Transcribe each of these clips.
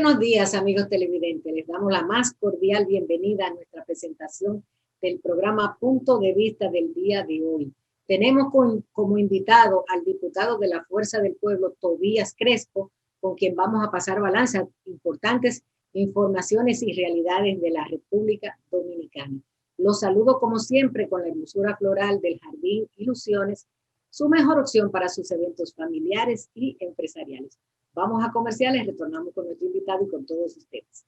buenos días, amigos televidentes. Les damos la más cordial bienvenida a nuestra presentación del programa Punto de Vista del día de hoy. Tenemos como invitado al diputado de la Fuerza del Pueblo, Tobías Crespo, con quien vamos a pasar balance a importantes informaciones y realidades de la República Dominicana. Los saludo como siempre con la hermosura floral del Jardín Ilusiones, su mejor opción para sus eventos familiares y empresariales. Vamos a comerciales, retornamos con nuestro invitado y con todos ustedes.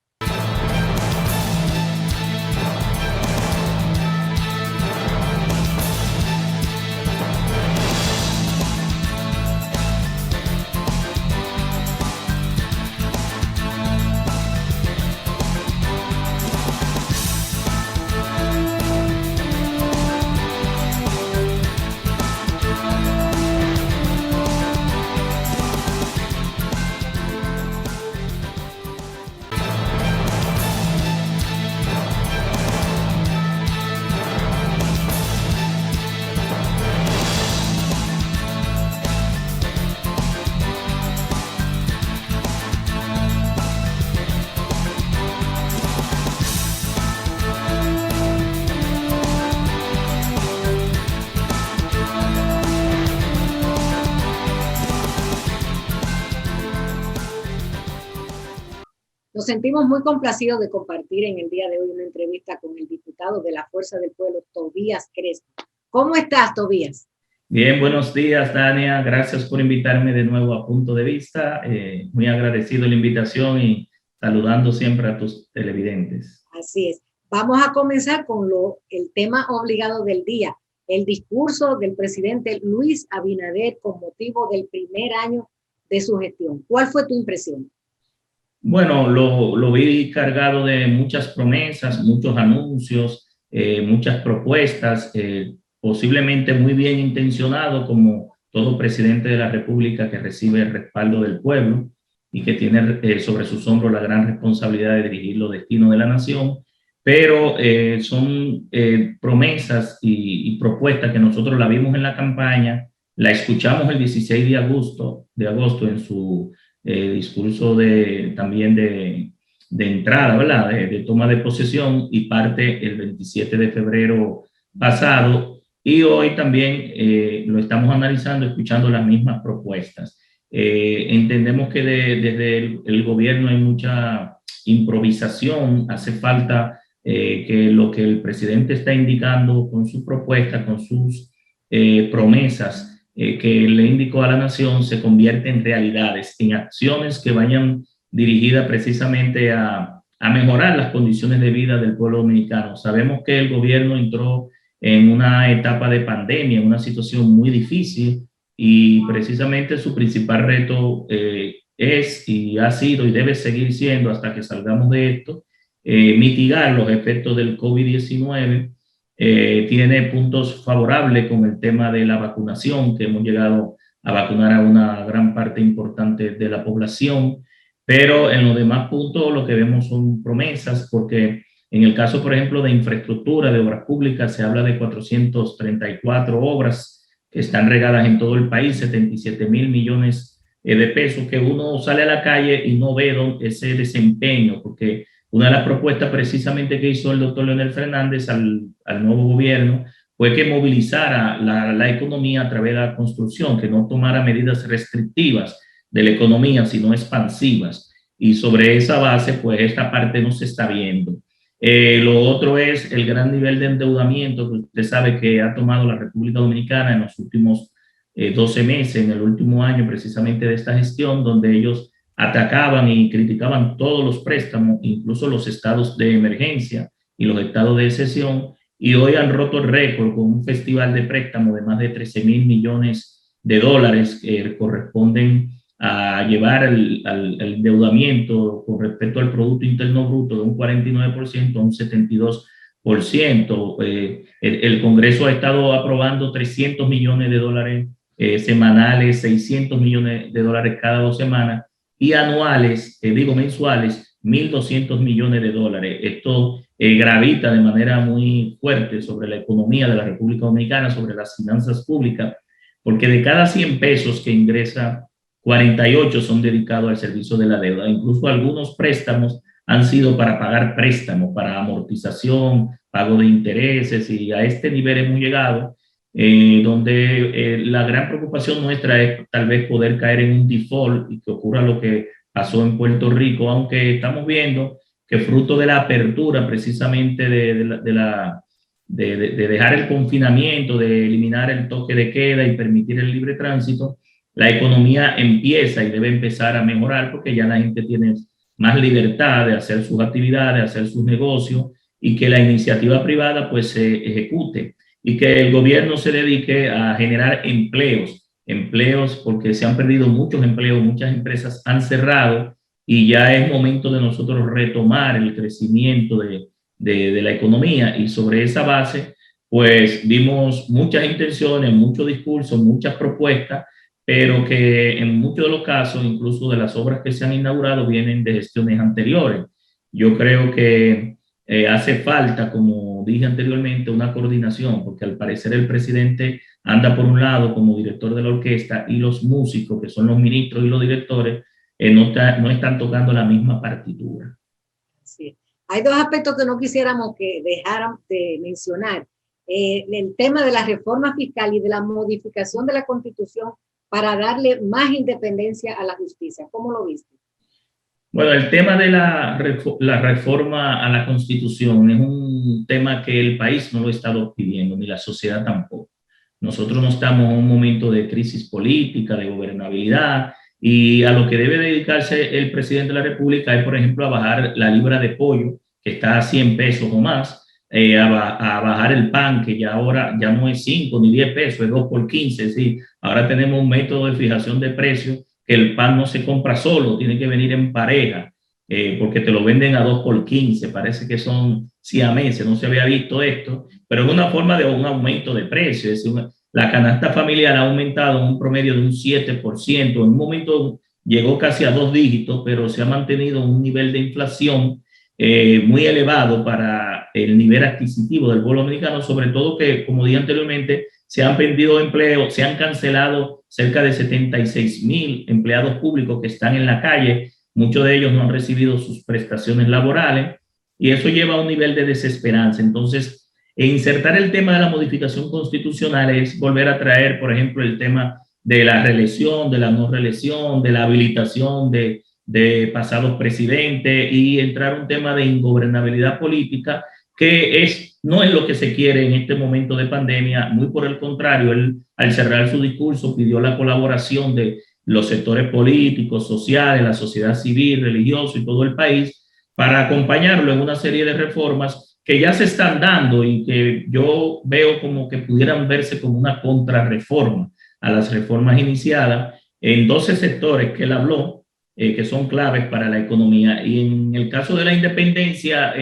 Nos sentimos muy complacidos de compartir en el día de hoy una entrevista con el diputado de la Fuerza del Pueblo, Tobías Crespo. ¿Cómo estás, Tobías? Bien, buenos días, Dania. Gracias por invitarme de nuevo a Punto de Vista. Muy agradecido la invitación y saludando siempre a tus televidentes. Así es. Vamos a comenzar con el tema obligado del día, el discurso del presidente Luis Abinader con motivo del primer año de su gestión. ¿Cuál fue tu impresión? Bueno, lo vi cargado de muchas promesas, muchos anuncios, muchas propuestas, posiblemente muy bien intencionado, como todo presidente de la República que recibe el respaldo del pueblo y que tiene sobre sus hombros la gran responsabilidad de dirigir los destinos de la nación, pero son promesas y propuestas que nosotros la vimos en la campaña, la escuchamos el 16 de agosto en su discurso también de entrada, ¿verdad? De toma de posesión, y parte el 27 de febrero pasado, y hoy también lo estamos analizando, escuchando las mismas propuestas. Entendemos que desde el gobierno hay mucha improvisación, hace falta que lo que el presidente está indicando con sus propuestas, con sus promesas, que le indicó a la nación, se convierte en realidades, en acciones que vayan dirigidas precisamente a mejorar las condiciones de vida del pueblo dominicano. Sabemos que el gobierno entró en una etapa de pandemia, en una situación muy difícil, y precisamente su principal reto es y ha sido y debe seguir siendo, hasta que salgamos de esto, mitigar los efectos del COVID-19. Tiene puntos favorables con el tema de la vacunación, que hemos llegado a vacunar a una gran parte importante de la población, pero en los demás puntos lo que vemos son promesas, porque en el caso, por ejemplo, de infraestructura, de obras públicas, se habla de 434 obras que están regadas en todo el país, 77,000 millones de pesos, que uno sale a la calle y no ve ese desempeño, porque una de las propuestas precisamente que hizo el doctor Leonel Fernández al nuevo gobierno fue que movilizara la economía a través de la construcción, que no tomara medidas restrictivas de la economía, sino expansivas. Y sobre esa base, pues esta parte no se está viendo. Lo otro es el gran nivel de endeudamiento que usted sabe que ha tomado la República Dominicana en los últimos 12 meses, en el último año precisamente de esta gestión, donde ellos atacaban y criticaban todos los préstamos, incluso los estados de emergencia y los estados de excepción, y hoy han roto el récord con un festival de préstamos de más de 13,000 millones de dólares que corresponden a llevar al endeudamiento con respecto al Producto Interno Bruto de un 49% a un 72%. El Congreso ha estado aprobando 300 millones de dólares semanales, 600 millones de dólares cada 2 semanas, y anuales, mensuales, 1.200 millones de dólares. Esto gravita de manera muy fuerte sobre la economía de la República Dominicana, sobre las finanzas públicas, porque de cada 100 pesos que ingresa 48 son dedicados al servicio de la deuda. Incluso algunos préstamos han sido para pagar préstamos, para amortización, pago de intereses, y a este nivel hemos llegado, donde la gran preocupación nuestra es tal vez poder caer en un default y que ocurra lo que pasó en Puerto Rico, aunque estamos viendo que fruto de la apertura precisamente de dejar el confinamiento, de eliminar el toque de queda y permitir el libre tránsito, la economía empieza y debe empezar a mejorar porque ya la gente tiene más libertad de hacer sus actividades, de hacer sus negocios, y que la iniciativa privada pues se ejecute y que el gobierno se dedique a generar empleos porque se han perdido muchos empleos, muchas empresas han cerrado y ya es momento de nosotros retomar el crecimiento de la economía, y sobre esa base pues vimos muchas intenciones, muchos discursos, muchas propuestas, pero que en muchos de los casos, incluso de las obras que se han inaugurado, vienen de gestiones anteriores. Yo creo que hace falta, como dije anteriormente, una coordinación, porque al parecer el presidente anda por un lado como director de la orquesta y los músicos, que son los ministros y los directores, no están tocando la misma partitura. Sí. Hay dos aspectos que no quisiéramos que dejaran de mencionar. El tema de la reforma fiscal y de la modificación de la Constitución para darle más independencia a la justicia. ¿Cómo lo viste? Bueno, el tema de la reforma a la Constitución es un tema que el país no lo ha estado pidiendo, ni la sociedad tampoco. Nosotros no estamos en un momento de crisis política, de gobernabilidad, y a lo que debe dedicarse el presidente de la República es, por ejemplo, a bajar la libra de pollo, que está a 100 pesos o más, a bajar el pan, que ya ahora ya no es 5 ni 10 pesos, es 2 por 15, ¿sí? Ahora tenemos un método de fijación de precios que el pan no se compra solo, tiene que venir en pareja, porque te lo venden a 2 por 15, parece que son siameses, no se había visto esto, pero es una forma de un aumento de precios, es decir, la canasta familiar ha aumentado en un promedio de un 7%, en un momento llegó casi a 2 dígitos, pero se ha mantenido un nivel de inflación muy elevado para el nivel adquisitivo del pueblo dominicano, sobre todo que, como dije anteriormente, se han perdido empleos, se han cancelado cerca de 76,000 empleados públicos que están en la calle, muchos de ellos no han recibido sus prestaciones laborales, y eso lleva a un nivel de desesperanza. Entonces, insertar el tema de la modificación constitucional es volver a traer, por ejemplo, el tema de la reelección, de la no reelección, de la habilitación de pasados presidentes, y entrar un tema de ingobernabilidad política que no es lo que se quiere en este momento de pandemia. Muy por el contrario, él al cerrar su discurso pidió la colaboración de los sectores políticos, sociales, la sociedad civil, religiosa y todo el país para acompañarlo en una serie de reformas que ya se están dando y que yo veo como que pudieran verse como una contrarreforma a las reformas iniciadas en 12 sectores que él habló, que son claves para la economía. Y en el caso de la independencia,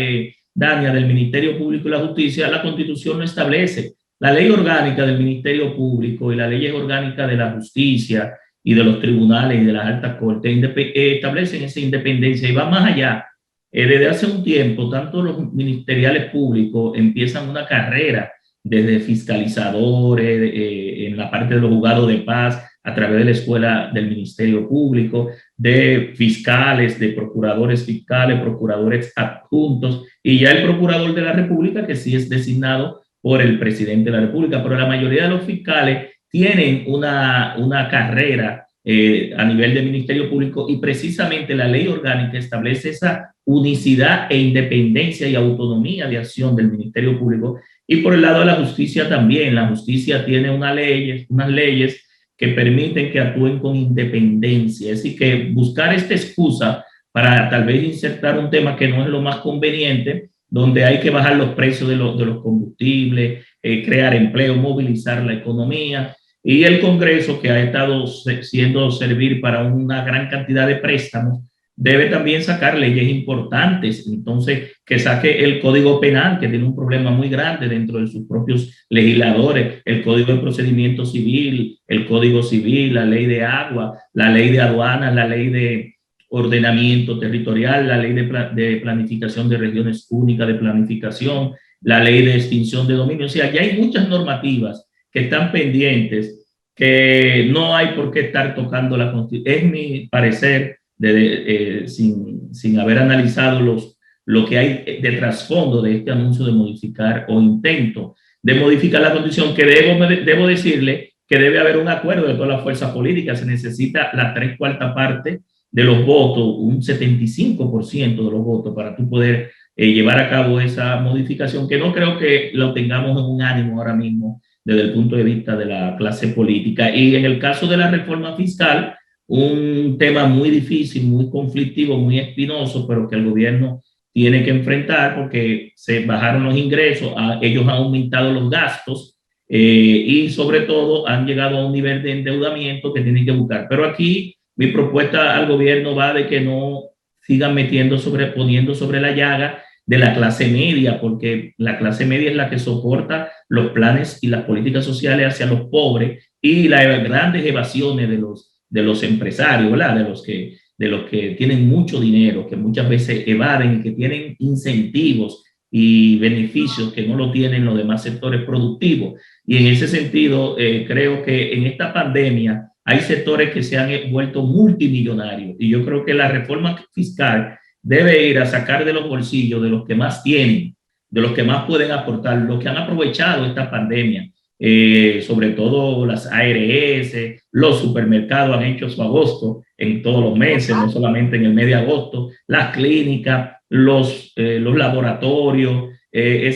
Dania, del Ministerio Público y la Justicia, la Constitución no establece. La ley orgánica del Ministerio Público y la ley orgánica de la Justicia y de los tribunales y de las altas cortes establecen esa independencia y va más allá. Desde hace un tiempo, tanto los ministeriales públicos empiezan una carrera desde fiscalizadores, en la parte de los juzgados de paz, a través de la escuela del Ministerio Público, de fiscales, de procuradores fiscales, procuradores adjuntos, y ya el procurador de la República, que sí es designado por el presidente de la República, pero la mayoría de los fiscales tienen una carrera a nivel del Ministerio Público, y precisamente la ley orgánica establece esa unicidad e independencia y autonomía de acción del Ministerio Público. Y por el lado de la justicia también, la justicia tiene unas leyes que permiten que actúen con independencia. Es decir, que buscar esta excusa para tal vez insertar un tema que no es lo más conveniente, donde hay que bajar los precios de los combustibles, crear empleo, movilizar la economía, y el Congreso, que ha estado siendo servir para una gran cantidad de préstamos, debe también sacar leyes importantes. Entonces, que saque el Código Penal, que tiene un problema muy grande dentro de sus propios legisladores, el Código de Procedimiento Civil, el Código Civil, la Ley de Agua, la Ley de Aduanas, la Ley de Ordenamiento Territorial, la Ley de Planificación de Regiones Únicas de Planificación, la Ley de Extinción de Dominio. O sea, ya hay muchas normativas que están pendientes que no hay por qué estar tocando la Constitución. Es mi parecer, sin haber analizado lo que hay de trasfondo de este anuncio de modificar o intento de modificar la Constitución, que debo decirle que debe haber un acuerdo de todas las fuerzas políticas. Se necesita la 3/4 parte de los votos, un 75% de los votos para tú poder llevar a cabo esa modificación, que no creo que lo tengamos en un ánimo ahora mismo desde el punto de vista de la clase política. Y en el caso de la reforma fiscal, un tema muy difícil, muy conflictivo, muy espinoso, pero que el gobierno tiene que enfrentar porque se bajaron los ingresos, ellos han aumentado los gastos y sobre todo han llegado a un nivel de endeudamiento que tienen que buscar. Pero aquí mi propuesta al gobierno va de que no sigan poniendo sobre la llaga de la clase media, porque la clase media es la que soporta los planes y las políticas sociales hacia los pobres y las grandes evasiones de los empresarios, ¿verdad? De los que tienen mucho dinero, que muchas veces evaden y que tienen incentivos y beneficios que no lo tienen los demás sectores productivos. Y en ese sentido, creo que en esta pandemia hay sectores que se han vuelto multimillonarios y yo creo que la reforma fiscal debe ir a sacar de los bolsillos de los que más tienen, de los que más pueden aportar, los que han aprovechado esta pandemia, sobre todo las ARS, los supermercados han hecho su agosto en todos los meses, no solamente en el mes de agosto, las clínicas, los laboratorios, el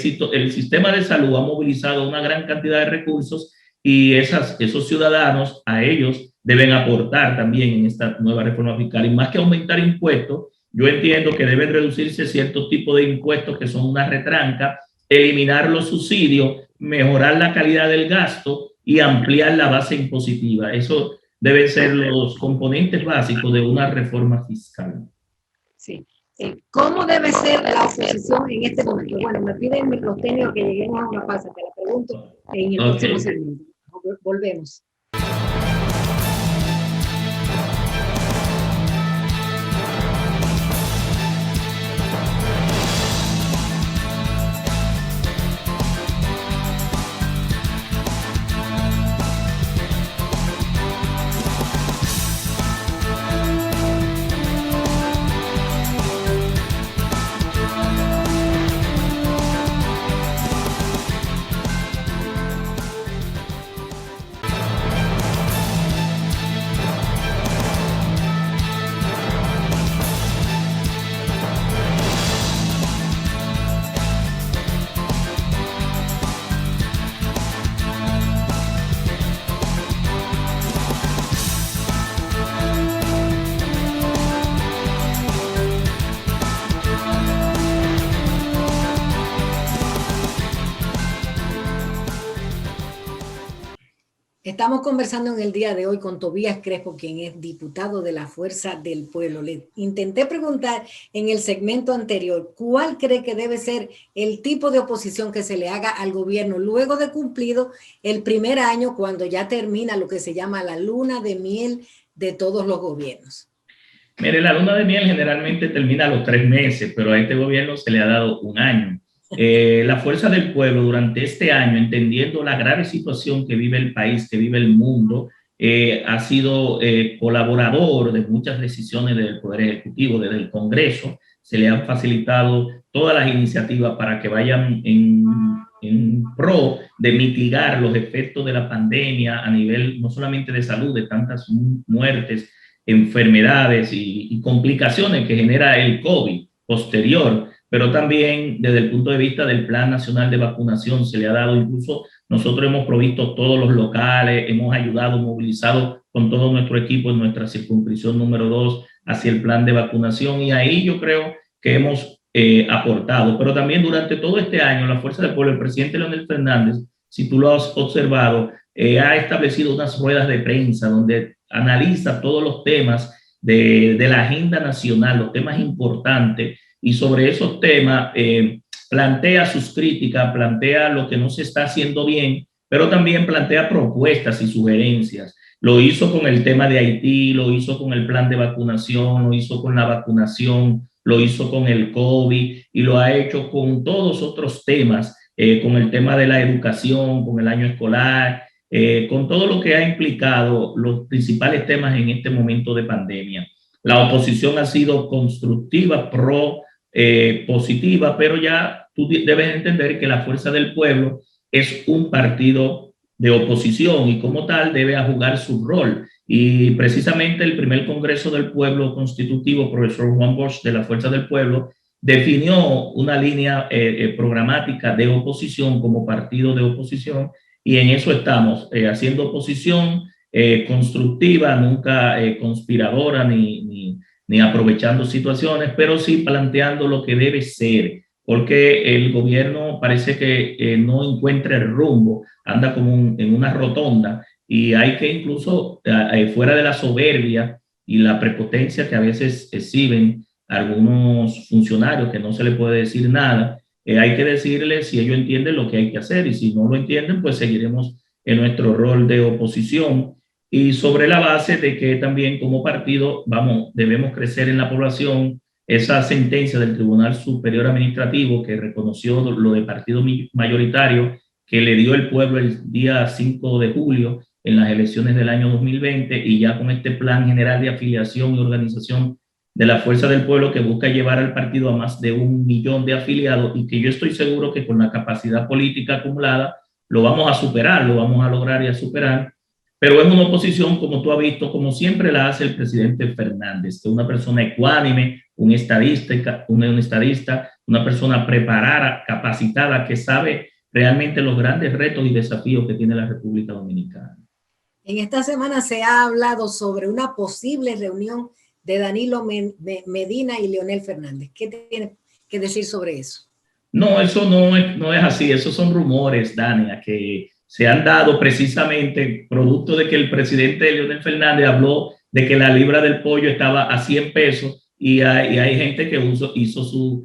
sistema de salud ha movilizado una gran cantidad de recursos y esos ciudadanos, a ellos deben aportar también en esta nueva reforma fiscal. Y más que aumentar impuestos, yo entiendo que deben reducirse ciertos tipos de impuestos que son una retranca, eliminar los subsidios, mejorar la calidad del gasto y ampliar la base impositiva. Eso deben ser los componentes básicos de una reforma fiscal. Sí. ¿Cómo debe ser la oposición en este momento? Bueno, me piden los técnicos que lleguemos a una pausa, te la pregunto en el próximo segmento. Volvemos. Estamos conversando en el día de hoy con Tobías Crespo, quien es diputado de la Fuerza del Pueblo. Le intenté preguntar en el segmento anterior, ¿cuál cree que debe ser el tipo de oposición que se le haga al gobierno luego de cumplido el primer año, cuando ya termina lo que se llama la luna de miel de todos los gobiernos? Mire, la luna de miel generalmente termina a los 3 meses, pero a este gobierno se le ha dado un año. La Fuerza del Pueblo durante este año, entendiendo la grave situación que vive el país, que vive el mundo, ha sido colaborador de muchas decisiones del Poder Ejecutivo, desde el Congreso. Se le han facilitado todas las iniciativas para que vayan en pro de mitigar los efectos de la pandemia a nivel no solamente de salud, de tantas muertes, enfermedades y complicaciones que genera el COVID posterior, pero también desde el punto de vista del Plan Nacional de Vacunación se le ha dado, incluso nosotros hemos provisto todos los locales, hemos ayudado, movilizado con todo nuestro equipo en nuestra circunscripción número 2 hacia el plan de vacunación, y ahí yo creo que hemos aportado. Pero también durante todo este año la Fuerza del Pueblo, el presidente Leonel Fernández, si tú lo has observado, ha establecido unas ruedas de prensa donde analiza todos los temas de la agenda nacional, los temas importantes, y sobre esos temas plantea sus críticas, plantea lo que no se está haciendo bien, pero también plantea propuestas y sugerencias. Lo hizo con el tema de Haití, lo hizo con el plan de vacunación, lo hizo con la vacunación, lo hizo con el COVID y lo ha hecho con todos otros temas, con el tema de la educación, con el año escolar, con todo lo que ha implicado los principales temas en este momento de pandemia. La oposición ha sido constructiva, positiva, pero ya tú debes entender que la Fuerza del Pueblo es un partido de oposición y como tal debe jugar su rol. Y precisamente el primer Congreso del Pueblo Constitutivo, profesor Juan Bosch de la Fuerza del Pueblo, definió una línea programática de oposición como partido de oposición y en eso estamos, haciendo oposición constructiva, nunca conspiradora ni aprovechando situaciones, pero sí planteando lo que debe ser, porque el gobierno parece que no encuentra el rumbo, anda como en una rotonda y hay que incluso, fuera de la soberbia y la prepotencia que a veces exhiben algunos funcionarios que no se le puede decir nada, hay que decirles si ellos entienden lo que hay que hacer y si no lo entienden, pues seguiremos en nuestro rol de oposición y sobre la base de que también como partido debemos crecer en la población. Esa sentencia del Tribunal Superior Administrativo que reconoció lo de partido mayoritario que le dio el pueblo el día 5 de julio en las elecciones del año 2020 y ya con este plan general de afiliación y organización de la Fuerza del Pueblo que busca llevar al partido a más de 1 millón de afiliados y que yo estoy seguro que con la capacidad política acumulada lo vamos a superar, lo vamos a lograr y a superar. Pero es una oposición, como tú has visto, como siempre la hace el presidente Fernández, que es una persona ecuánime, un estadista, una persona preparada, capacitada, que sabe realmente los grandes retos y desafíos que tiene la República Dominicana. En esta semana se ha hablado sobre una posible reunión de Danilo Medina y Leonel Fernández. ¿Qué tienes que decir sobre eso? No, eso no es así. Esos son rumores, Dania, que se han dado precisamente producto de que el presidente Leonel Fernández habló de que la libra del pollo estaba a 100 pesos y hay gente que hizo su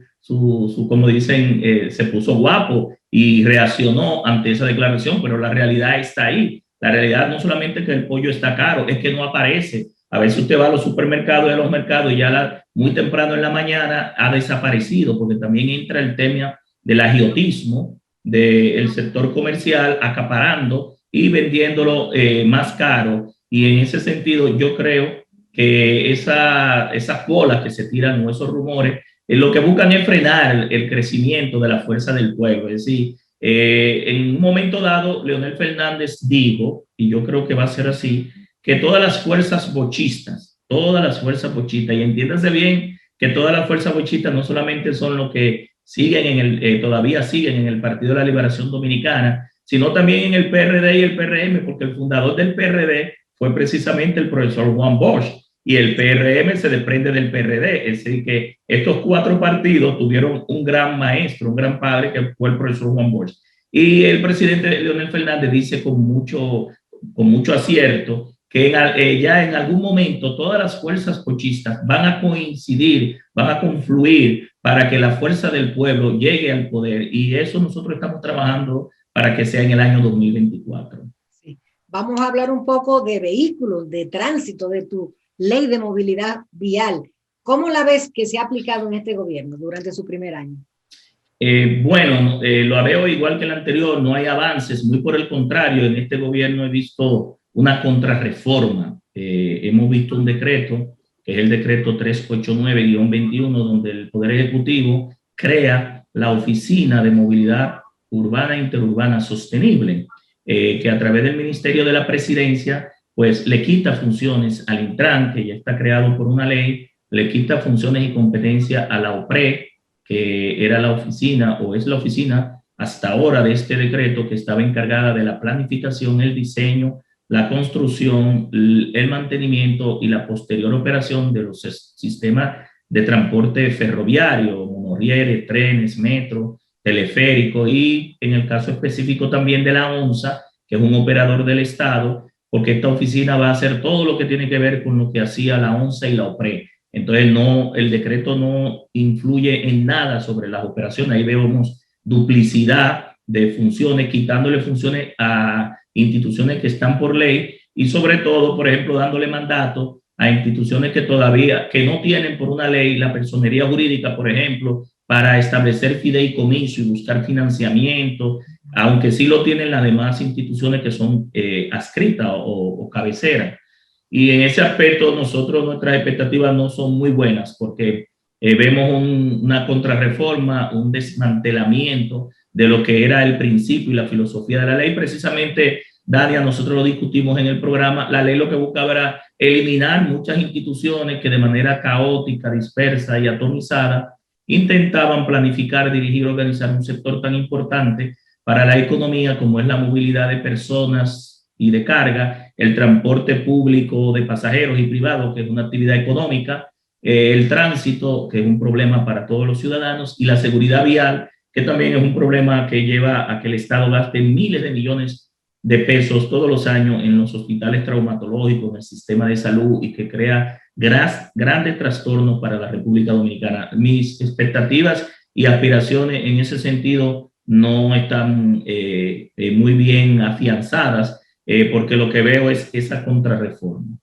como dicen, se puso guapo y reaccionó ante esa declaración, pero la realidad está ahí. La realidad no solamente que el pollo está caro, es que no aparece. A veces usted va a los supermercados y a los mercados y ya muy temprano en la mañana ha desaparecido, porque también entra el tema del agiotismo del sector comercial acaparando y vendiéndolo más caro. Y en ese sentido yo creo que esas bolas que se tiran o esos rumores lo que buscan es frenar el crecimiento de la Fuerza del Pueblo. Es decir, en un momento dado Leonel Fernández dijo, y yo creo que va a ser así, que todas las fuerzas bochistas, y entiéndase bien que todas las fuerzas bochistas no solamente son los que todavía siguen en el Partido de la Liberación Dominicana, sino también en el PRD y el PRM, porque el fundador del PRD fue precisamente el profesor Juan Bosch, y el PRM se desprende del PRD, es decir, que estos 4 partidos tuvieron un gran maestro, un gran padre, que fue el profesor Juan Bosch. Y el presidente Leonel Fernández dice con mucho acierto que ya en algún momento todas las fuerzas bochistas van a coincidir, van a confluir para que la Fuerza del Pueblo llegue al poder, y eso nosotros estamos trabajando para que sea en el año 2024. Sí. Vamos a hablar un poco de vehículos, de tránsito, de tu ley de movilidad vial. ¿Cómo la ves que se ha aplicado en este gobierno durante su primer año? Bueno, lo veo igual que el anterior, no hay avances, muy por el contrario, en este gobierno he visto una contrarreforma. Hemos visto un decreto, que es el decreto 389-21, donde el Poder Ejecutivo crea la Oficina de Movilidad Urbana e Interurbana Sostenible, que a través del Ministerio de la Presidencia pues le quita funciones al Intran, que ya está creado por una ley, le quita funciones y competencia a la OPRE, que era la oficina o es la oficina hasta ahora de este decreto, que estaba encargada de la planificación, el diseño, la construcción, el mantenimiento y la posterior operación de los sistemas de transporte ferroviario, monorrieles, trenes, metro, teleférico, y en el caso específico también de la ONSA, que es un operador del Estado, porque esta oficina va a hacer todo lo que tiene que ver con lo que hacía la ONSA y la OPRE. Entonces, el decreto no influye en nada sobre las operaciones. Ahí vemos duplicidad de funciones, quitándole funciones a instituciones que están por ley y sobre todo, por ejemplo, dándole mandato a instituciones que no tienen por una ley la personería jurídica, por ejemplo, para establecer fideicomiso y buscar financiamiento aunque sí lo tienen las demás instituciones que son adscritas o cabeceras. Y en ese aspecto nuestras expectativas no son muy buenas porque vemos una contrarreforma, un desmantelamiento de lo que era el principio y la filosofía de la ley. Precisamente, Dania, nosotros lo discutimos en el programa, la ley lo que buscaba era eliminar muchas instituciones que de manera caótica, dispersa y atomizada intentaban planificar, dirigir, organizar un sector tan importante para la economía como es la movilidad de personas y de carga, el transporte público de pasajeros y privados, que es una actividad económica, el tránsito, que es un problema para todos los ciudadanos, y la seguridad vial, que también es un problema que lleva a que el Estado gaste miles de millones de pesos todos los años en los hospitales traumatológicos, en el sistema de salud, y que crea grandes trastornos para la República Dominicana. Mis expectativas y aspiraciones en ese sentido no están muy bien afianzadas, porque lo que veo es esa contrarreforma.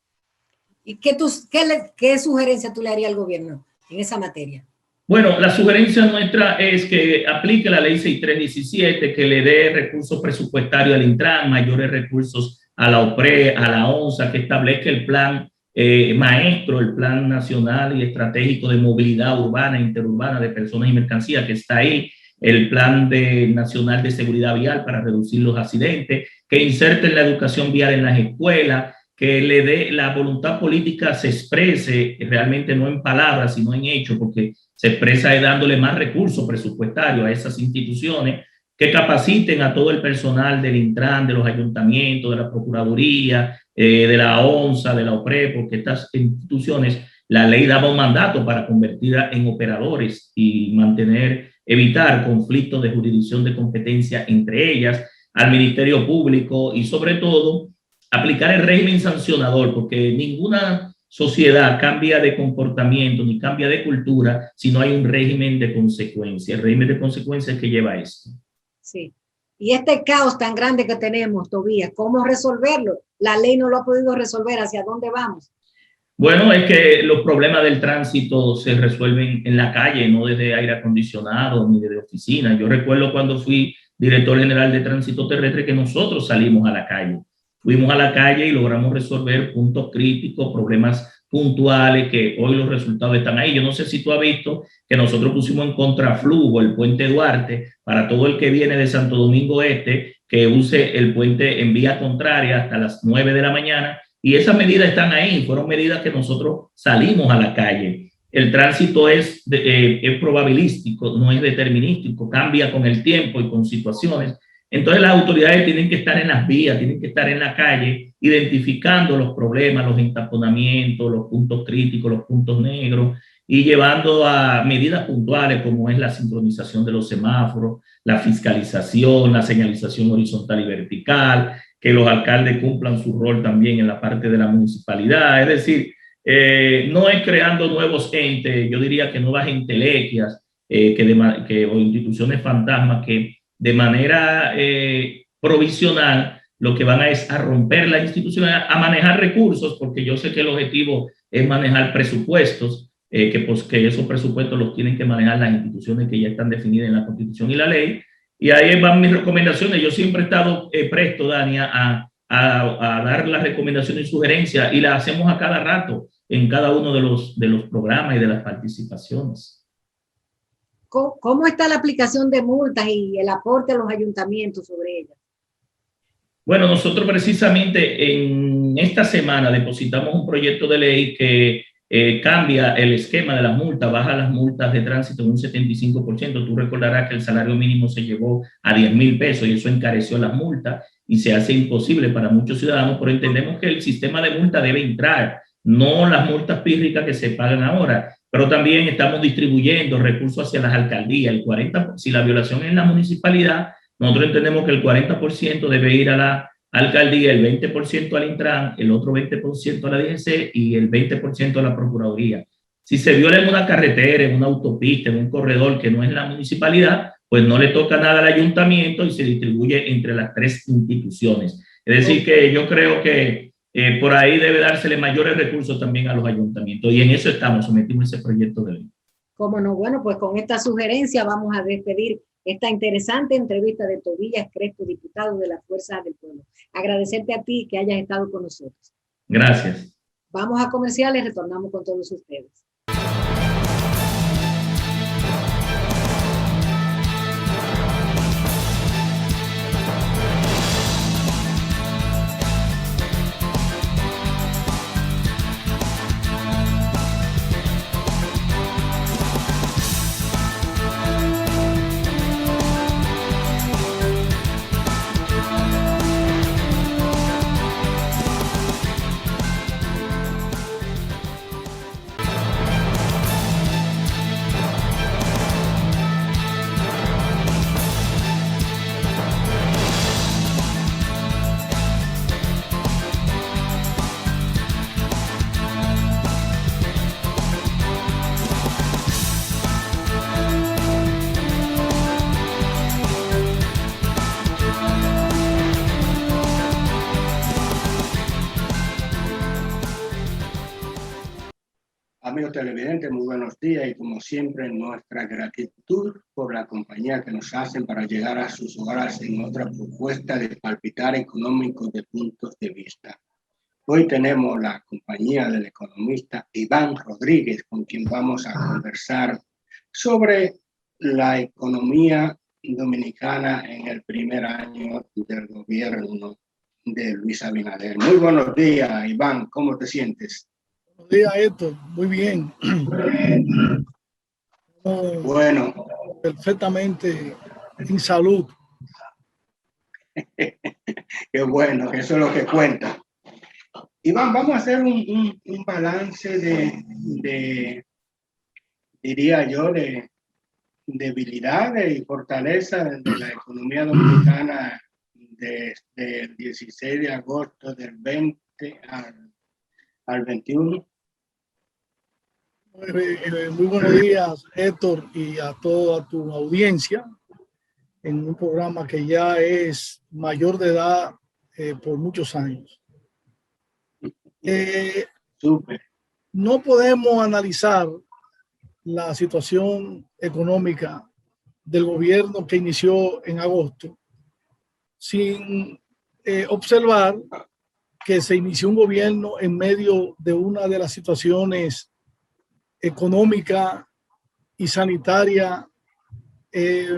¿Y qué sugerencia tú le harías al gobierno en esa materia? Bueno, la sugerencia nuestra es que aplique la ley 6317, que le dé recursos presupuestarios al Intran, mayores recursos a la OPRE, a la ONSA, que establezca el plan maestro, el plan nacional y estratégico de movilidad urbana e interurbana de personas y mercancías, que está ahí, el plan nacional de seguridad vial para reducir los accidentes, que inserte la educación vial en las escuelas, que le dé la voluntad política, se exprese realmente no en palabras, sino en hechos, porque se expresa dándole más recursos presupuestarios a esas instituciones, que capaciten a todo el personal del Intran, de los ayuntamientos, de la Procuraduría, de la ONSA, de la OPRE, porque estas instituciones, la ley daba un mandato para convertirlas en operadores y evitar conflictos de jurisdicción de competencia entre ellas, al Ministerio Público y sobre todo aplicar el régimen sancionador, porque ninguna sociedad cambia de comportamiento ni cambia de cultura si no hay un régimen de consecuencia. El régimen de consecuencia es que lleva a esto. Sí. Y este caos tan grande que tenemos, Tobías, ¿cómo resolverlo? La ley no lo ha podido resolver. ¿Hacia dónde vamos? Bueno, es que los problemas del tránsito se resuelven en la calle, no desde aire acondicionado ni desde oficina. Yo recuerdo cuando fui director general de tránsito terrestre que nosotros salimos a la calle. Fuimos a la calle y logramos resolver puntos críticos, problemas puntuales, que hoy los resultados están ahí. Yo no sé si tú has visto que nosotros pusimos en contraflujo el puente Duarte para todo el que viene de Santo Domingo Este, que use el puente en vía contraria hasta las 9 de la mañana. Y esas medidas están ahí, fueron medidas que nosotros salimos a la calle. El tránsito es probabilístico, no es determinístico, cambia con el tiempo y con situaciones. Entonces las autoridades tienen que estar en las vías, tienen que estar en la calle, identificando los problemas, los entaponamientos, los puntos críticos, los puntos negros, y llevando a medidas puntuales como es la sincronización de los semáforos, la fiscalización, la señalización horizontal y vertical, que los alcaldes cumplan su rol también en la parte de la municipalidad. Es decir, no es creando nuevos entes, yo diría que nuevas entelequias o instituciones fantasmas que de manera provisional lo que van es a romper la institución, a manejar recursos, porque yo sé que el objetivo es manejar presupuestos, que esos presupuestos los tienen que manejar las instituciones que ya están definidas en la Constitución y la ley. Y ahí van mis recomendaciones. Yo siempre he estado presto, Dania, a dar las recomendaciones y sugerencias, y las hacemos a cada rato en cada uno de los programas y de las participaciones. ¿Cómo está la aplicación de multas y el aporte a los ayuntamientos sobre ellas? Bueno, nosotros precisamente en esta semana depositamos un proyecto de ley que cambia el esquema de las multas, baja las multas de tránsito en un 75%. Tú recordarás que el salario mínimo se llevó a 10,000 pesos y eso encareció las multas y se hace imposible para muchos ciudadanos, pero entendemos que el sistema de multa debe entrar, no las multas pírricas que se pagan ahora. Pero también estamos distribuyendo recursos hacia las alcaldías. El 40%, si la violación es en la municipalidad, nosotros entendemos que el 40% debe ir a la alcaldía, el 20% al Intran, el otro 20% a la DGC y el 20% a la Procuraduría. Si se viola en una carretera, en una autopista, en un corredor que no es la municipalidad, pues no le toca nada al ayuntamiento y se distribuye entre las tres instituciones. Es decir, que yo creo que por ahí debe dársele mayores recursos también a los ayuntamientos, y en eso estamos, sometimos ese proyecto de ley. Cómo no, bueno, pues con esta sugerencia vamos a despedir esta interesante entrevista de Tobías Crespo, diputado de la Fuerza del Pueblo. Agradecerte a ti que hayas estado con nosotros. Gracias. Vamos a comerciales, retornamos con todos ustedes. Amigos televidentes, muy buenos días y como siempre nuestra gratitud por la compañía que nos hacen para llegar a sus hogares en otra propuesta de palpitar económico de puntos de vista. Hoy tenemos la compañía del economista Iván Rodríguez, con quien vamos a conversar sobre la economía dominicana en el primer año del gobierno de Luis Abinader. Muy buenos días, Iván, ¿cómo te sientes? Buenos días, Héctor. Muy bien. Bueno. Perfectamente en salud. Qué bueno, eso es lo que cuenta. Iván, vamos a hacer un balance diría yo, de debilidades y fortalezas de la economía dominicana desde el 16 de agosto del 20 al 21. Muy buenos días, Héctor, y a toda tu audiencia en un programa que ya es mayor de edad por muchos años. No podemos analizar la situación económica del gobierno que inició en agosto sin observar que se inició un gobierno en medio de una de las situaciones económica y sanitaria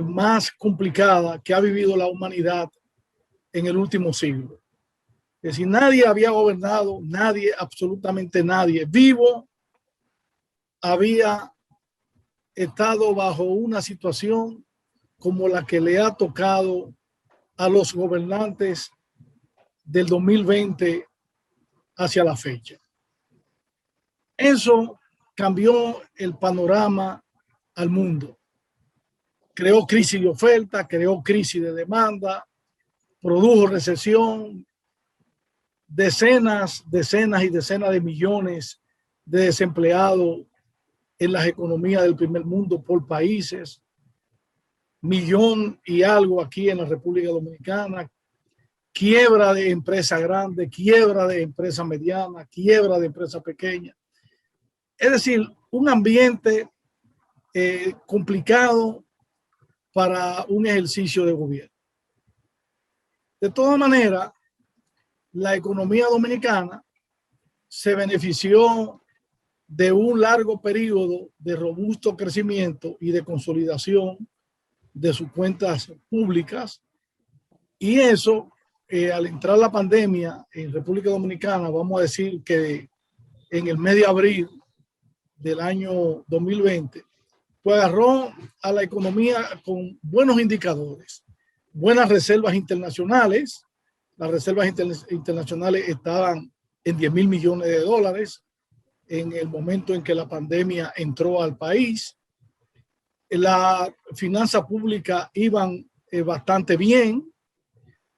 más complicada que ha vivido la humanidad en el último siglo. Es decir, nadie había gobernado, nadie, absolutamente nadie vivo había estado bajo una situación como la que le ha tocado a los gobernantes del 2020 hacia la fecha. Eso cambió el panorama al mundo. Creó crisis de oferta, creó crisis de demanda, produjo recesión, decenas y decenas de millones de desempleados en las economías del primer mundo por países, 1 millón y algo aquí en la República Dominicana, quiebra de empresas grandes, quiebra de empresas medianas, quiebra de empresas pequeñas. Es decir, un ambiente complicado para un ejercicio de gobierno. De todas maneras, la economía dominicana se benefició de un largo periodo de robusto crecimiento y de consolidación de sus cuentas públicas, y eso, al entrar la pandemia en República Dominicana, vamos a decir que en el mes de abril del año 2020, pues agarró a la economía con buenos indicadores, buenas reservas internacionales. Las reservas internacionales estaban en 10.000 millones de dólares en el momento en que la pandemia entró al país. Las finanzas públicas iban bastante bien.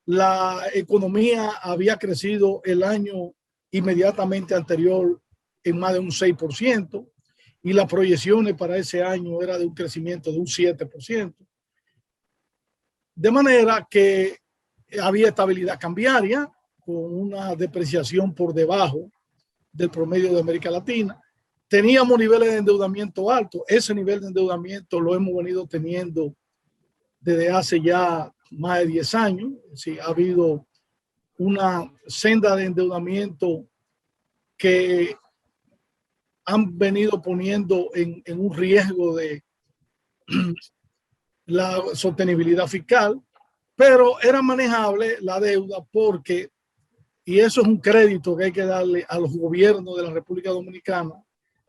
La economía había crecido el año inmediatamente anterior en más de un 6%, y las proyecciones para ese año era de un crecimiento de un 7%. De manera que había estabilidad cambiaria con una depreciación por debajo del promedio de América Latina. Teníamos niveles de endeudamiento altos. Ese nivel de endeudamiento lo hemos venido teniendo desde hace ya más de 10 años. Sí, ha habido una senda de endeudamiento que han venido poniendo en un riesgo de la sostenibilidad fiscal, pero era manejable la deuda porque, y eso es un crédito que hay que darle a los gobiernos de la República Dominicana,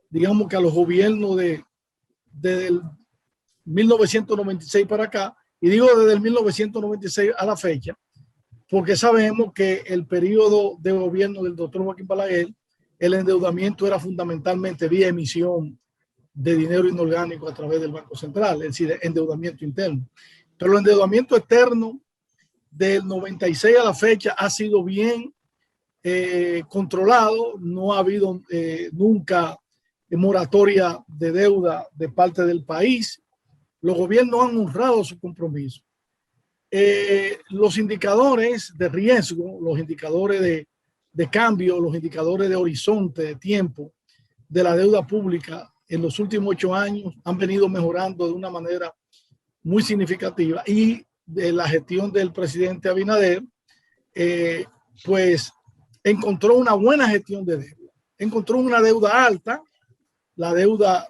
digamos que a los gobiernos desde el 1996 para acá, y digo desde el 1996 a la fecha, porque sabemos que el periodo de gobierno del doctor Joaquín Balaguer, el endeudamiento era fundamentalmente vía emisión de dinero inorgánico a través del Banco Central, es decir, endeudamiento interno. Pero el endeudamiento externo del 96 a la fecha ha sido bien controlado, no ha habido nunca moratoria de deuda de parte del país. Los gobiernos han honrado su compromiso. Los indicadores de riesgo, los indicadores de cambio, los indicadores de horizonte, de tiempo de la deuda pública en los últimos 8 años han venido mejorando de una manera muy significativa, y de la gestión del presidente Abinader, pues encontró una buena gestión de deuda. Encontró una deuda alta. La deuda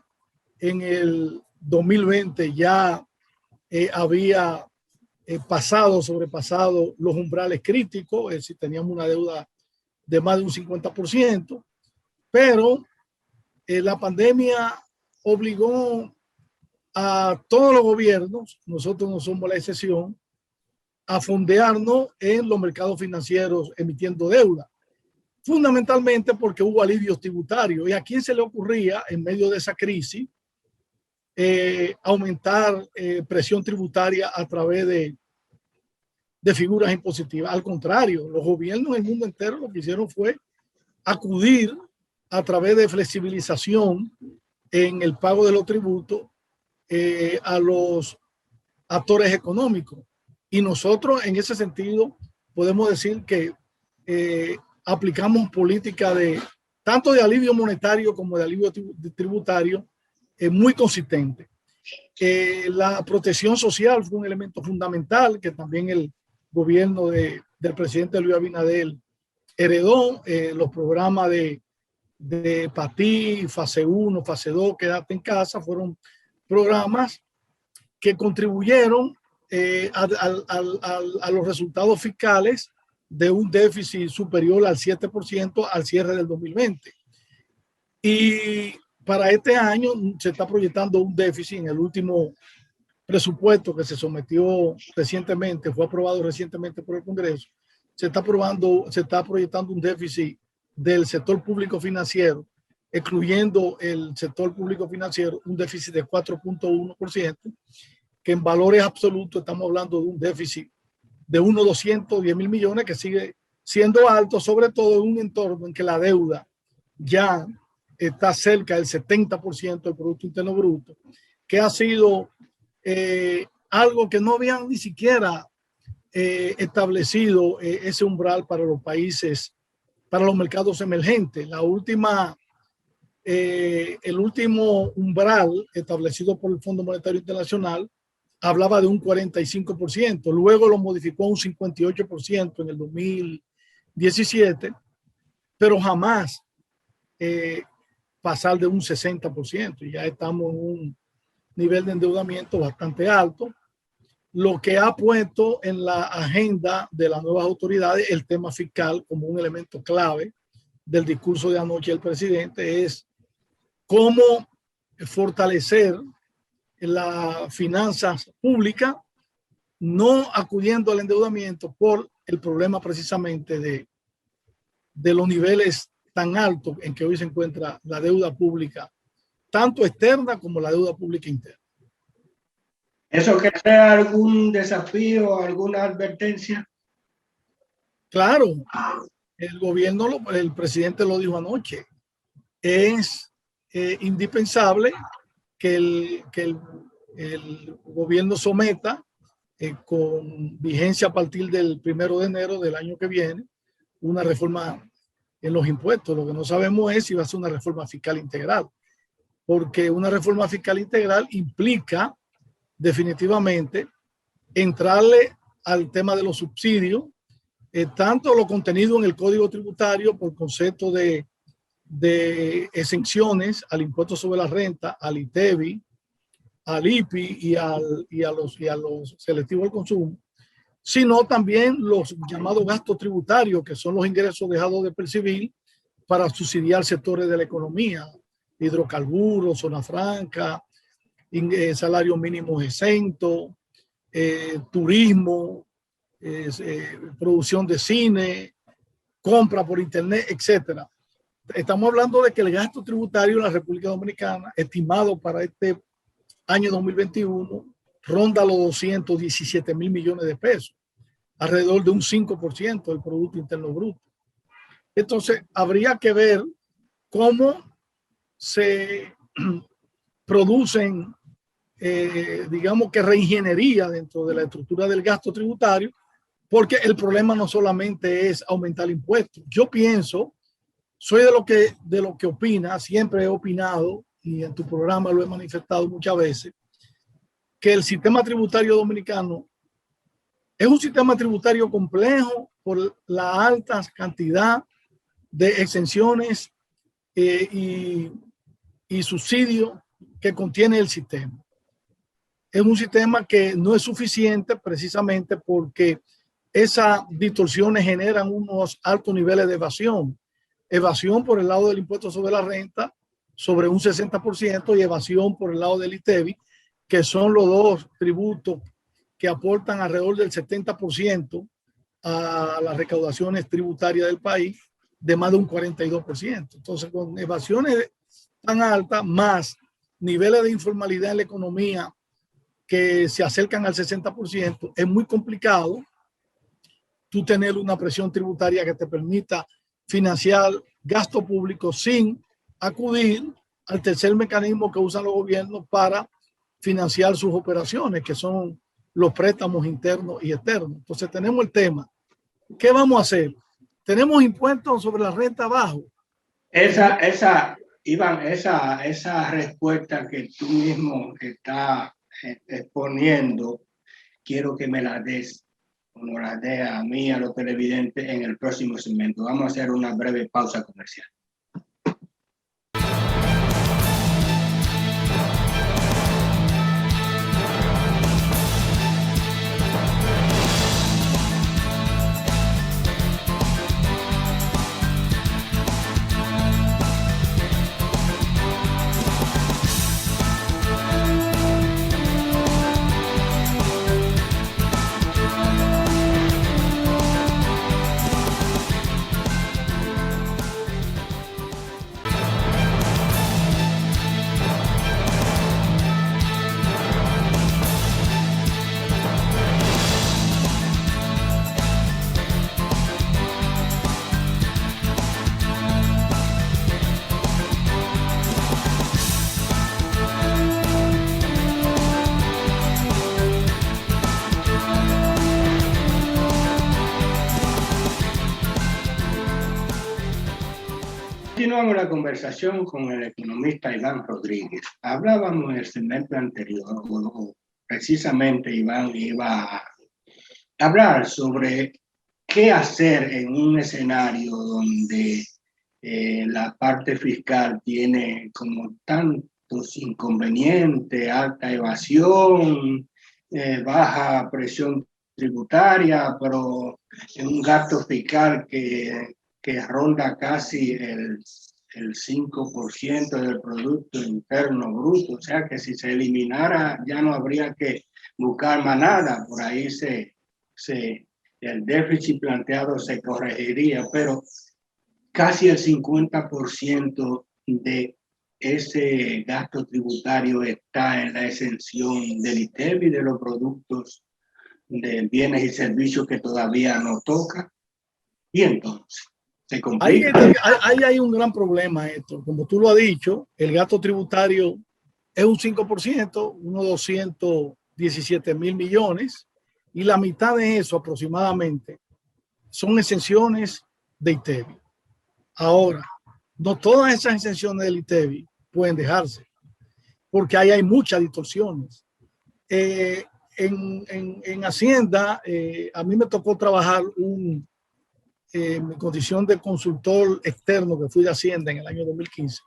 en el 2020 ya había sobrepasado los umbrales críticos, es decir, teníamos una deuda de más de un 50%, pero la pandemia obligó a todos los gobiernos, nosotros no somos la excepción, a fondearnos en los mercados financieros emitiendo deuda, fundamentalmente porque hubo alivios tributarios. ¿Y a quién se le ocurría en medio de esa crisis aumentar presión tributaria a través de figuras impositivas? Al contrario, los gobiernos del mundo entero lo que hicieron fue acudir a través de flexibilización en el pago de los tributos a los actores económicos. Y nosotros en ese sentido podemos decir que aplicamos política tanto de alivio monetario como de alivio tributario muy consistente. La protección social fue un elemento fundamental que también el gobierno del presidente Luis Abinader heredó. Los programas de PATI, fase 1, fase 2, quédate en casa, fueron programas que contribuyeron a los resultados fiscales de un déficit superior al 7% al cierre del 2020. Y para este año se está proyectando un déficit. En el último presupuesto que se sometió recientemente, fue aprobado recientemente por el Congreso, se está proyectando un déficit del sector público financiero, excluyendo el sector público financiero, un déficit de 4.1%, que en valores absolutos estamos hablando de un déficit de unos 210 mil millones, que sigue siendo alto, sobre todo en un entorno en que la deuda ya está cerca del 70% del Producto Interno Bruto, que ha sido algo que no habían ni siquiera establecido ese umbral para los países, para los mercados emergentes. El último umbral establecido por el Fondo Monetario Internacional hablaba de un 45%, luego lo modificó a un 58% en el 2017, pero jamás pasar de un 60%, y ya estamos en un nivel de endeudamiento bastante alto, lo que ha puesto en la agenda de las nuevas autoridades el tema fiscal como un elemento clave del discurso de anoche del presidente. Es cómo fortalecer las finanzas públicas, no acudiendo al endeudamiento por el problema precisamente de los niveles tan altos en que hoy se encuentra la deuda pública, tanto externa como la deuda pública interna. ¿Eso crea algún desafío, alguna advertencia? Claro, el gobierno, el presidente lo dijo anoche, es indispensable que el gobierno someta con vigencia a partir del 1 de enero del año que viene una reforma en los impuestos. Lo que no sabemos es si va a ser una reforma fiscal integral, porque una reforma fiscal integral implica definitivamente entrarle al tema de los subsidios, tanto lo contenido en el Código Tributario por concepto de exenciones al impuesto sobre la renta, al ITEVI, al IPI y a los selectivos al consumo, sino también los llamados gastos tributarios, que son los ingresos dejados de percibir para subsidiar sectores de la economía, hidrocarburos, zona franca, salario mínimo exento, turismo, producción de cine, compra por internet, etcétera. Estamos hablando de que el gasto tributario en la República Dominicana, estimado para este año 2021, ronda los 217 mil millones de pesos, alrededor de un 5% del Producto Interno Bruto. Entonces, habría que ver cómo se producen, digamos que reingeniería dentro de la estructura del gasto tributario, porque el problema no solamente es aumentar impuestos. Yo pienso, soy de lo que opina, siempre he opinado, y en tu programa lo he manifestado muchas veces, que el sistema tributario dominicano es un sistema tributario complejo por la alta cantidad de exenciones y subsidios que contiene el sistema. Es un sistema que no es suficiente precisamente porque esas distorsiones generan unos altos niveles de evasión. Evasión por el lado del impuesto sobre la renta, sobre un 60%, y evasión por el lado del ITEVI, que son los dos tributos que aportan alrededor del 70% a las recaudaciones tributarias del país, de más de un 42%. Entonces, con evasiones tan altas, más niveles de informalidad en la economía que se acercan al 60%, es muy complicado tú tener una presión tributaria que te permita financiar gasto público sin acudir al tercer mecanismo que usan los gobiernos para financiar sus operaciones, que son los préstamos internos y externos. Entonces tenemos el tema. ¿Qué vamos a hacer? Tenemos impuestos sobre la renta bajo. Iván, esa respuesta que tú mismo estás exponiendo, quiero que me la des, o nos la dé a mí, a los televidentes, en el próximo segmento. Vamos a hacer una breve pausa comercial. Continuamos la conversación con el economista Iván Rodríguez. Hablábamos en el segmento anterior, precisamente Iván iba a hablar sobre qué hacer en un escenario donde la parte fiscal tiene como tantos inconvenientes, alta evasión, baja presión tributaria, pero un gasto fiscal que ronda casi el 5% del Producto Interno Bruto. O sea que si se eliminara ya no habría que buscar más nada. Por ahí el déficit planteado se corregiría, pero casi el 50% de ese gasto tributario está en la exención del ITEVI, de los productos de bienes y servicios que todavía no toca. Y entonces se complica. Ahí hay un gran problema, Héctor. Como tú lo has dicho, el gasto tributario es un 5%, unos 217 mil millones, y la mitad de eso aproximadamente son exenciones de ITEVI. Ahora, no todas esas exenciones del ITEVI pueden dejarse, porque ahí hay muchas distorsiones. en Hacienda, a mí me tocó trabajar mi condición de consultor externo que fui de Hacienda en el año 2015.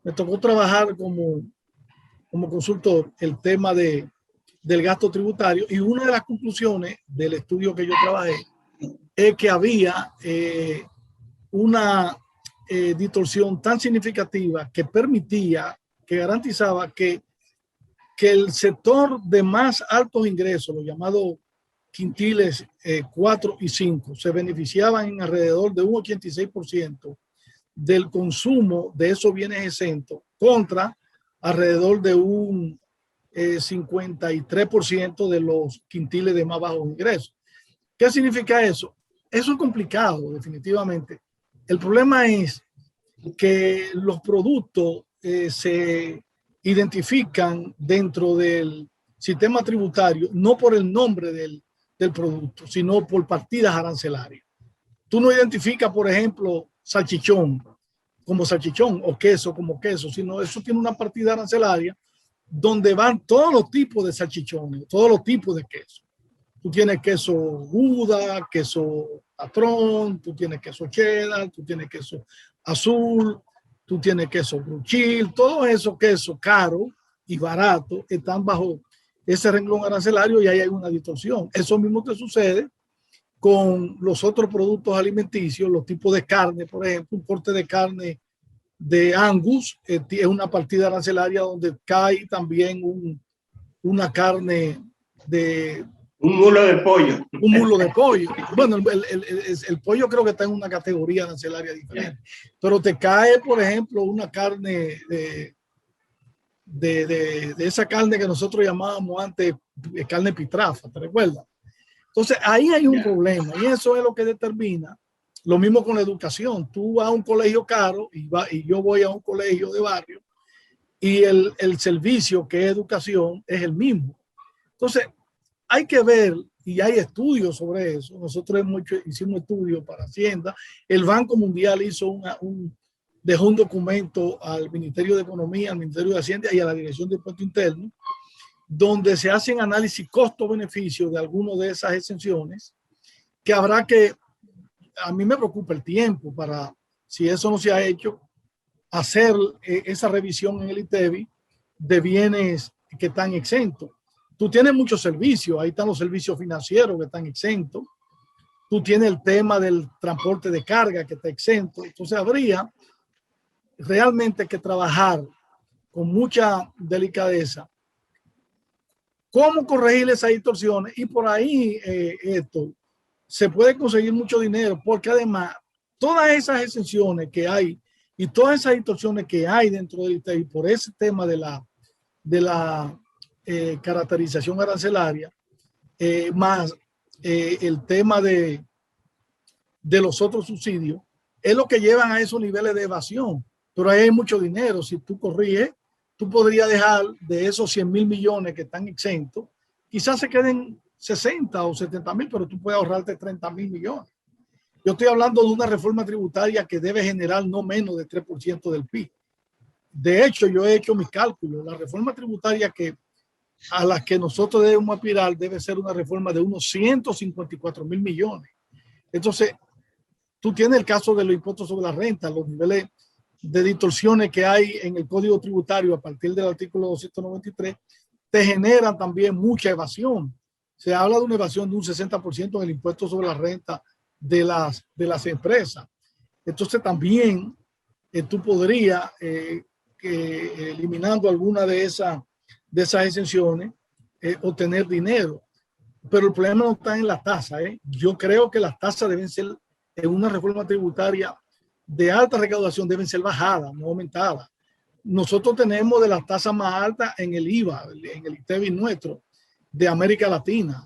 Me tocó trabajar como consultor el tema del gasto tributario, y una de las conclusiones del estudio que yo trabajé es que había una distorsión tan significativa que permitía, que garantizaba que el sector de más altos ingresos, los llamados quintiles 4 y 5, se beneficiaban en alrededor de un 86% del consumo de esos bienes exentos, contra alrededor de un 53% de los quintiles de más bajos ingresos. ¿Qué significa eso? Eso es complicado, definitivamente. El problema es que los productos se identifican dentro del sistema tributario no por el nombre del producto, sino por partidas arancelarias. Tú no identificas, por ejemplo, salchichón como salchichón o queso como queso, sino eso tiene una partida arancelaria donde van todos los tipos de salchichones, todos los tipos de queso. Tú tienes queso Gouda, queso patrón, tú tienes queso cheddar, tú tienes queso azul, tú tienes queso bruchil, todos esos quesos caros y baratos están bajo ese renglón arancelario y ahí hay una distorsión. Eso mismo te sucede con los otros productos alimenticios, los tipos de carne, por ejemplo, un corte de carne de Angus es una partida arancelaria donde cae también una carne de... Un mulo de pollo. Un mulo de pollo. Bueno, el pollo creo que está en una categoría arancelaria diferente, pero te cae, por ejemplo, una carne de esa carne que nosotros llamábamos antes carne pitrafa, ¿te recuerdas? Entonces ahí hay un problema y eso es lo que determina. Lo mismo con la educación. Tú vas a un colegio caro y yo voy a un colegio de barrio y el servicio que es educación es el mismo. Entonces hay que ver, y hay estudios sobre eso. Nosotros hicimos estudios para Hacienda. El Banco Mundial dejó un documento al Ministerio de Economía, al Ministerio de Hacienda y a la Dirección de Impuesto Interno, donde se hacen análisis costo-beneficio de algunas de esas exenciones, que habrá que, a mí me preocupa el tiempo para, si eso no se ha hecho, hacer esa revisión en el ITEVI de bienes que están exentos. Tú tienes muchos servicios, ahí están los servicios financieros que están exentos, tú tienes el tema del transporte de carga que está exento, entonces habría realmente que trabajar con mucha delicadeza cómo corregir esas distorsiones y por ahí esto se puede conseguir mucho dinero porque además todas esas exenciones que hay y todas esas distorsiones que hay dentro del ITEVI por ese tema de la caracterización arancelaria más el tema de los otros subsidios es lo que llevan a esos niveles de evasión, pero ahí hay mucho dinero. Si tú corriges, tú podrías dejar de esos 100.000 millones que están exentos, quizás se queden 60 o 70.000, pero tú puedes ahorrarte 30.000 millones. Yo estoy hablando de una reforma tributaria que debe generar no menos de 3% del PIB. De hecho, yo he hecho mis cálculos. La reforma tributaria a la que nosotros debemos aspirar debe ser una reforma de unos 154.000 millones. Entonces, tú tienes el caso de los impuestos sobre la renta, los niveles de distorsiones que hay en el Código Tributario a partir del artículo 293, te generan también mucha evasión. Se habla de una evasión de un 60% en el impuesto sobre la renta de las empresas. Entonces también tú podrías, eliminando alguna de esas exenciones, obtener dinero. Pero el problema no está en la tasa. Yo creo que las tasas deben ser, en una reforma tributaria de alta recaudación, deben ser bajadas, no aumentadas. Nosotros tenemos de las tasas más altas en el IVA, en el ITEVI nuestro, de América Latina.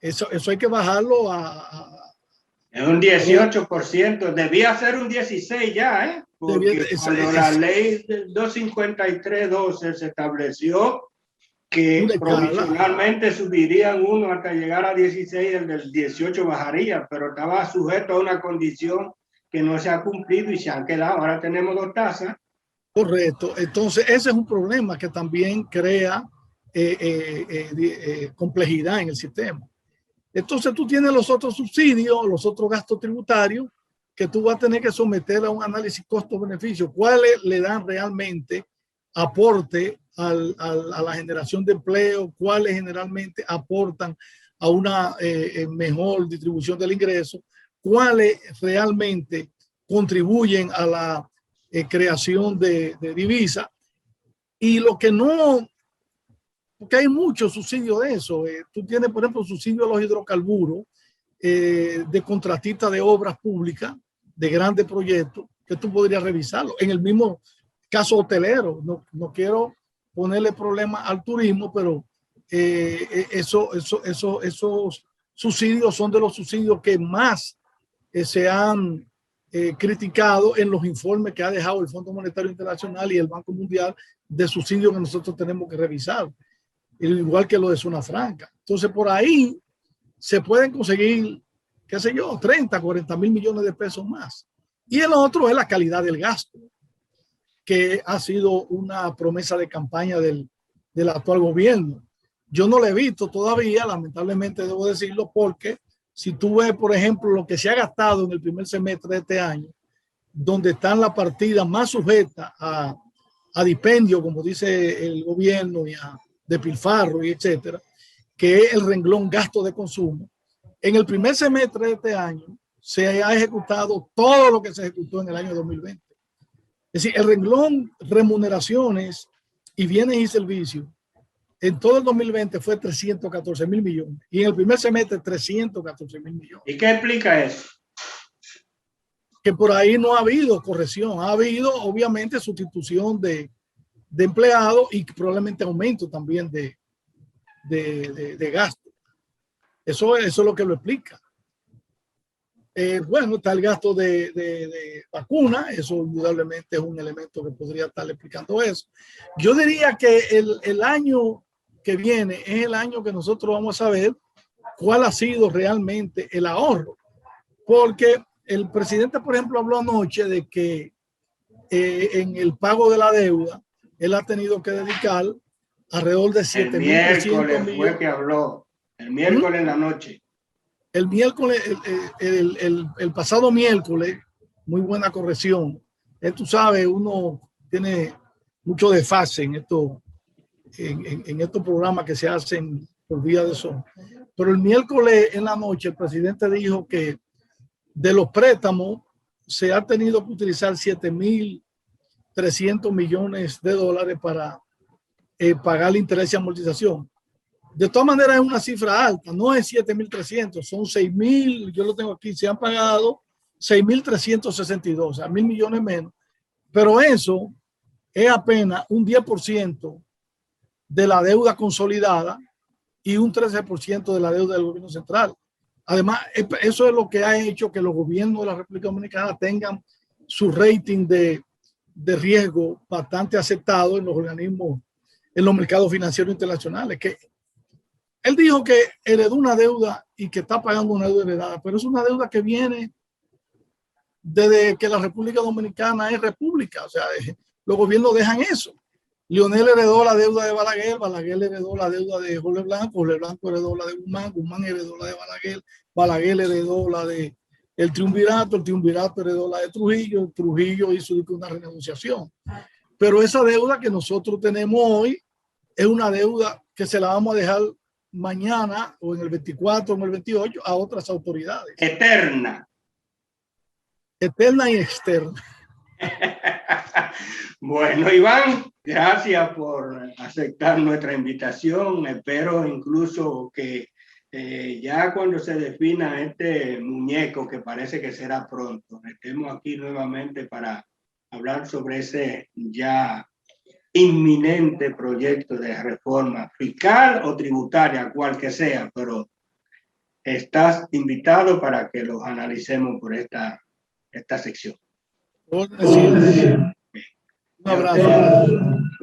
Eso hay que bajarlo es un 18%, debía ser un 16% ya, porque cuando la ley 253.12 se estableció que provisionalmente subirían uno hasta llegar a 16, el del 18 bajaría, pero estaba sujeto a una condición que no se ha cumplido y se han quedado. Ahora tenemos dos tasas. Correcto. Entonces, ese es un problema que también crea complejidad en el sistema. Entonces tú tienes los otros subsidios, los otros gastos tributarios que tú vas a tener que someter a un análisis costo-beneficio. ¿Cuáles le dan realmente aporte a la generación de empleo? ¿Cuáles generalmente aportan a una mejor distribución del ingreso? ¿Cuáles realmente contribuyen a la creación de divisas? Y lo que no, porque hay muchos subsidios de eso. Tú tienes, por ejemplo, subsidio a los hidrocarburos, de contratistas de obras públicas, de grandes proyectos, que tú podrías revisarlo. En el mismo caso hotelero, no quiero ponerle problema al turismo, pero esos subsidios son de los subsidios que más se han criticado en los informes que ha dejado el Fondo Monetario Internacional y el Banco Mundial, de subsidios que nosotros tenemos que revisar, igual que lo de zona franca. Entonces, por ahí se pueden conseguir, qué sé yo, 30, 40 mil millones de pesos más. Y el otro es la calidad del gasto, que ha sido una promesa de campaña del actual gobierno. Yo no lo he visto todavía, lamentablemente debo decirlo, porque si tú ves, por ejemplo, lo que se ha gastado en el primer semestre de este año, donde están las partidas más sujetas a dispendio, como dice el gobierno, y a despilfarro y etcétera, que es el renglón gasto de consumo. En el primer semestre de este año se ha ejecutado todo lo que se ejecutó en el año 2020. Es decir, el renglón remuneraciones y bienes y servicios en todo el 2020 fue 314 mil millones y en el primer semestre 314 mil millones. ¿Y qué explica eso? Que por ahí no ha habido corrección, ha habido obviamente sustitución de empleados y probablemente aumento también de gasto. Eso es lo que lo explica. Bueno, está el gasto de vacuna, eso indudablemente es un elemento que podría estar explicando eso. Yo diría que el año que viene es el año que nosotros vamos a saber cuál ha sido realmente el ahorro, porque el presidente, por ejemplo, habló anoche de que en el pago de la deuda, él ha tenido que dedicar alrededor de 7.300 millones. Fue que habló el miércoles en la noche. El miércoles, el pasado miércoles, muy buena corrección. Tú sabes, uno tiene mucho desfase en estos programas que se hacen por vía de Zoom. Pero el miércoles en la noche, el presidente dijo que de los préstamos se ha tenido que utilizar 7.300 millones de dólares para pagar el interés y amortización. De todas maneras es una cifra alta, no es 7.300, son 6.000, yo lo tengo aquí, se han pagado 6.362, o sea, 1.000 millones menos, pero eso es apenas un 10% de la deuda consolidada y un 13% de la deuda del gobierno central. Además, eso es lo que ha hecho que los gobiernos de la República Dominicana tengan su rating de riesgo bastante aceptado en los organismos, en los mercados financieros internacionales, que él dijo que heredó una deuda y que está pagando una deuda heredada, pero es una deuda que viene desde que la República Dominicana es república. O sea, los gobiernos dejan eso. Lionel heredó la deuda de Balaguer, Balaguer heredó la deuda de Jorge Blanco heredó la de Guzmán, Guzmán heredó la de Balaguer, Balaguer heredó la de el Triunvirato heredó la de Trujillo, Trujillo hizo una renegociación. Pero esa deuda que nosotros tenemos hoy es una deuda que se la vamos a dejar mañana o en el 24 o en el 28 a otras autoridades. Eterna y externa. Bueno, Iván, gracias por aceptar nuestra invitación. Espero incluso que ya cuando se defina este muñeco, que parece que será pronto, estemos aquí nuevamente para hablar sobre ese ya inminente proyecto de reforma fiscal o tributaria, cual que sea, pero estás invitado para que los analicemos por esta sección. Un abrazo.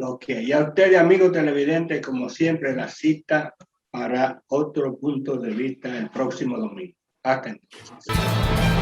Ok, y a ustedes, amigos televidentes, como siempre, la cita para otro punto de vista el próximo domingo. Hasta entonces.